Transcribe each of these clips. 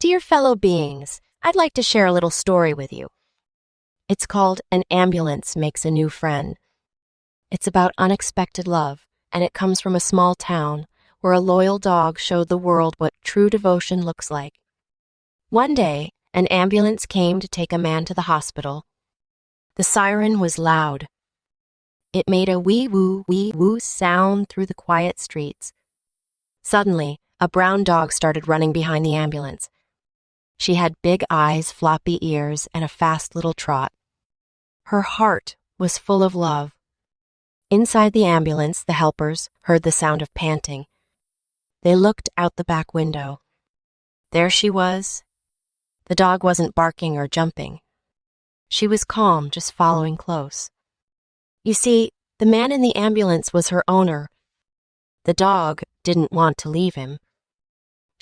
Dear fellow beings, I'd like to share a little story with you. It's called An Ambulance Makes a New Friend. It's about unexpected love, and it comes from a small town where a loyal dog showed the world what true devotion looks like. One day, an ambulance came to take a man to the hospital. The siren was loud. It made a wee-woo sound through the quiet streets. Suddenly, a brown dog started running behind the ambulance. She had big eyes, floppy ears, and a fast little trot. Her heart was full of love. Inside the ambulance, the helpers heard the sound of panting. They looked out the back window. There she was. The dog wasn't barking or jumping. She was calm, just following close. You see, the man in the ambulance was her owner. The dog didn't want to leave him.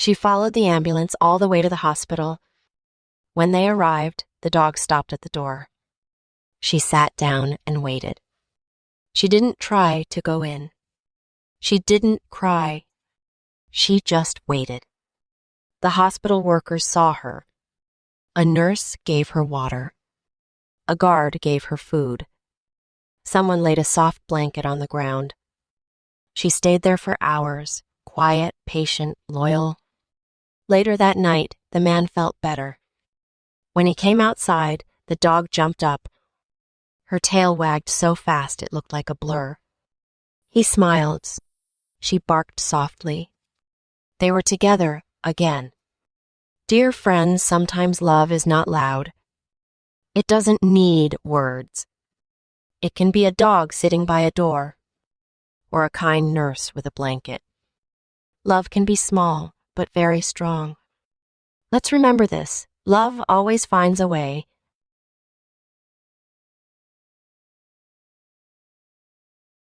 She followed the ambulance all the way to the hospital. When they arrived, the dog stopped at the door. She sat down and waited. She didn't try to go in. She didn't cry. She just waited. The hospital workers saw her. A nurse gave her water. A guard gave her food. Someone laid a soft blanket on the ground. She stayed there for hours, quiet, patient, loyal. Later that night, the man felt better. When he came outside, the dog jumped up. Her tail wagged so fast it looked like a blur. He smiled. She barked softly. They were together again. Dear friends, sometimes love is not loud. It doesn't need words. It can be a dog sitting by a door, or a kind nurse with a blanket. Love can be small, but very strong. Let's remember this. Love always finds a way,